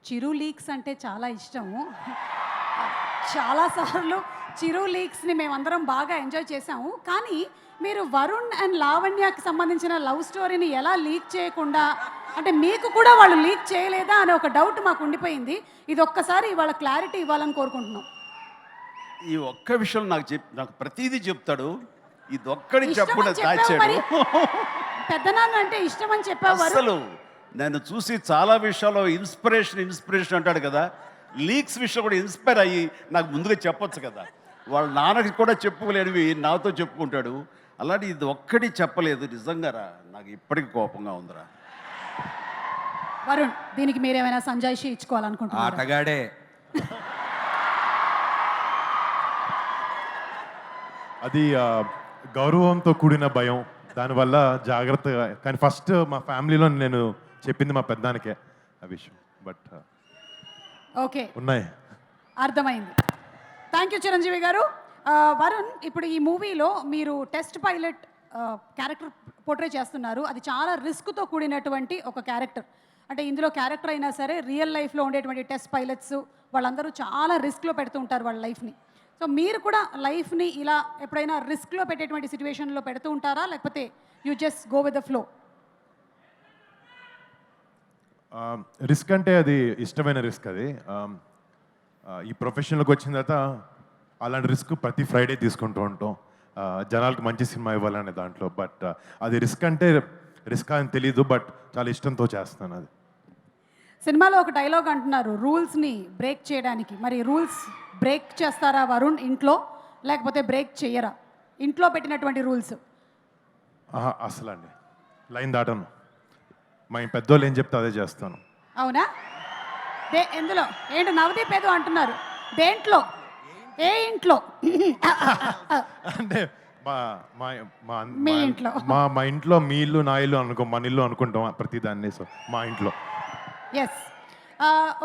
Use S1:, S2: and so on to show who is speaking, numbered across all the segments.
S1: చిరు leaks అంటే చాలా ఇష్టము. చాలా సార్లు చిరు లీక్స్‌ని మేమందరం బాగా ఎంజాయ్ చేశాము. కానీ మీరు వరుణ్ అండ్ లావణ్యకి సంబంధించిన లవ్ స్టోరీని ఎలా లీక్ చేయకుండా, అంటే మీకు కూడా వాళ్ళు లీక్ చేయలేదా అనే ఒక డౌట్ మాకు ఉండిపోయింది. ఇది ఒక్కసారి ఇవాళ క్లారిటీ ఇవ్వాలని కోరుకుంటున్నాం.
S2: ఈ ఒక్క విషయం నాకు ప్రతిదీ చెప్తాడు. ఇదొక్కడి చెప్పకుండా
S1: ఇష్టమని చెప్పావు
S2: దాచాడు.
S1: మరి. పెద్దనాన్న అంటే ఇష్టమని చెప్పావు వరుణ్.
S2: అసలు నేను చూసి చాలా విషయాల్లో ఇన్స్పిరేషన్ అంటాడు కదా, లీక్స్ విషయం కూడా ఇన్స్పైర్ అయ్యి నాకు ముందుగా చెప్పొచ్చు కదా. వాళ్ళ నాన్నకి కూడా చెప్పుకోలేనివి నాతో చెప్పుకుంటాడు. అలాంటి ఇది ఒక్కటి చెప్పలేదు. నిజంగా రా, నాకు ఇప్పటికి కోపంగా ఉందిరా.
S1: వరుణ్, దీనికి మీరేమైనా సంజాయిషి ఇచ్చుకోవాలనుకుంటున్నారా?
S3: ఆటగాడే.
S4: అది గౌరవంతో కూడిన భయం, దానివల్ల జాగ్రత్తగా. కానీ ఫస్ట్ మా ఫ్యామిలీలో నేను చెప్పింది మా పెద్దానికే ఆ విషయం. బట్
S1: ఓకే,
S4: ఉన్నాయి.
S1: అర్థమైంది. థ్యాంక్ యూ చిరంజీవి గారు. వరుణ్, ఇప్పుడు ఈ మూవీలో మీరు టెస్ట్ పైలట్ క్యారెక్టర్ పోర్ట్రే చేస్తున్నారు. అది చాలా రిస్క్తో కూడినటువంటి ఒక క్యారెక్టర్. అంటే ఇందులో క్యారెక్టర్ అయినా సరే రియల్ లైఫ్లో ఉండేటువంటి టెస్ట్ పైలట్స్ వాళ్ళందరూ చాలా రిస్క్లో పెడుతూ ఉంటారు వాళ్ళ లైఫ్ని. సో మీరు కూడా లైఫ్ని ఇలా ఎప్పుడైనా రిస్క్లో పెట్టేటువంటి సిచ్యువేషన్లో పెడుతూ ఉంటారా, లేకపోతే you just go with the flow?
S4: Risk అంటే అది ఇష్టమైన రిస్క్. అది ఈ ప్రొఫెషన్లోకి వచ్చిన తర్వాత అలాంటి రిస్క్ ప్రతి ఫ్రైడే తీసుకుంటూ ఉంటాం, జనాలకు మంచి సినిమా ఇవ్వాలనే దాంట్లో. బట్ అది రిస్క్ అంటే రిస్క్ అని తెలీదు, బట్ చాలా ఇష్టంతో చేస్తాను అది.
S1: సినిమాలో ఒక డైలాగ్ అంటున్నారు రూల్స్ని బ్రేక్ చేయడానికి. మరి రూల్స్ బ్రేక్ చేస్తారా వరుణ్ ఇంట్లో, లేకపోతే బ్రేక్ చేయరా? ఇంట్లో పెట్టినటువంటి రూల్స్
S4: అసలు అండి లైన్ దాటను. మా పెద్దోళ్ళు ఏం చెప్తే అదే చేస్తాను.
S1: అవునా? ఎందులో ఏంటి నవదీప్ ఏదో అంటున్నారు, దేంట్లో, ఏ ఇంట్లో?
S4: అంటే
S1: మీ ఇంట్లో.
S4: మా ఇంట్లో మీ ఇల్లు నా ఇల్లు అనుకో, మన ఇల్లు అనుకుంటాం ప్రతిదాన్ని. సో మా ఇంట్లో.
S1: ఎస్.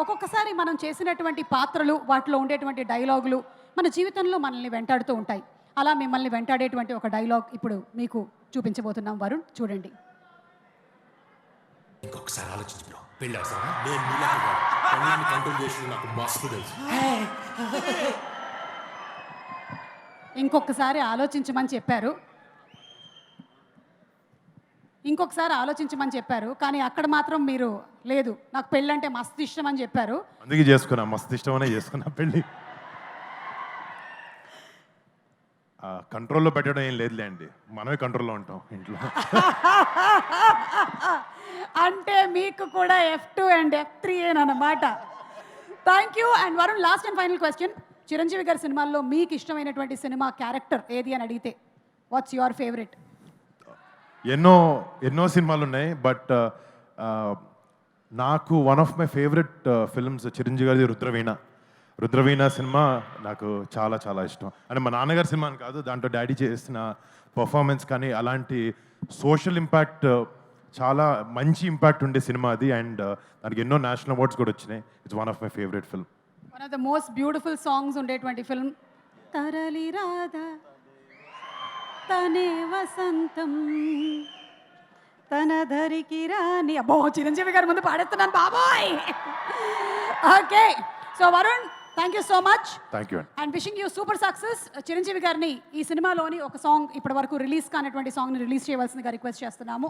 S1: ఒక్కొక్కసారి మనం చేసినటువంటి పాత్రలు, వాటిలో ఉండేటువంటి డైలాగులు మన జీవితంలో మనల్ని వెంటాడుతూ ఉంటాయి. అలా మిమ్మల్ని వెంటాడేటువంటి ఒక డైలాగ్ ఇప్పుడు మీకు చూపించబోతున్నాం వరుణ్, చూడండి.
S5: ఇంకొకసారి ఆలోచించు బ్రో, పెళ్ళాడుతావా? నేను నీలాగా కాదు, పెళ్ళాన్ని కంట్రోల్ చేసి నాకు మస్తు తెలుసు.
S1: ఇంకొకసారి ఆలోచించమని చెప్పారు, ఇంకొకసారి ఆలోచించమని చెప్పారు. కానీ అక్కడ మాత్రం మీరు లేదు, నాకు పెళ్ళంటే మస్తు ఇష్టం అని చెప్పారు.
S4: అందుకే చేసుకున్నా, మస్తు ఇష్టమనే చేసుకున్నా పెళ్ళి. కంట్రోల్లో పెట్టడం ఏం లేదులే అండి, మనమే కంట్రోల్లో ఉంటాం ఇంట్లో.
S1: అంటే మీకు కూడా F2 అండ్ F3 అన్నమాట. Thank you. And Varun, last and final question. Chiranjeevi గారి సినిమాల్లో మీకు ఇష్టమైనటువంటి సినిమా క్యారెక్టర్ ఏది అని అడిగితే వాట్స్ యువర్ ఫేవరెట్?
S4: ఎన్నో సినిమాలు ఉన్నాయి, బట్ నాకు one of my favourite films Chiranjeevi గారిది రుద్రవీణ సినిమా నాకు చాలా చాలా ఇష్టం. అంటే మా నాన్నగారి సినిమా అని కాదు, దాంట్లో డాడీ చేసిన పర్ఫార్మెన్స్ కానీ అలాంటి సోషల్ ఇంపాక్ట్, చాలా మంచి ఇంపాక్ట్ ఉండే సినిమా అది. అండ్ దానికి ఎన్నో నేషనల్ అవార్డ్స్ కూడా వచ్చినాయి. It's one of my favourite film.
S1: One of the most beautiful songs ఉండేటువంటి ఫిల్మ్ తరలి రాధా తనే వసంతం తన ధరికి రాని. అబ్బో, చిరంజీవి గారి ముందు పాడేస్తున్నాను బాబోయ్. Okay, so Varun, thank you so much.
S4: Thank you.
S1: And wishing you super success. Chiranjeevi గారిని ఈ సినిమాలోని ఒక సాంగ్, ఇప్పటి వరకు రిలీజ్ కానటువంటి సాంగ్ని రిలీజ్ చేయవలసిందిగా రిక్వెస్ట్ చేస్తున్నాము.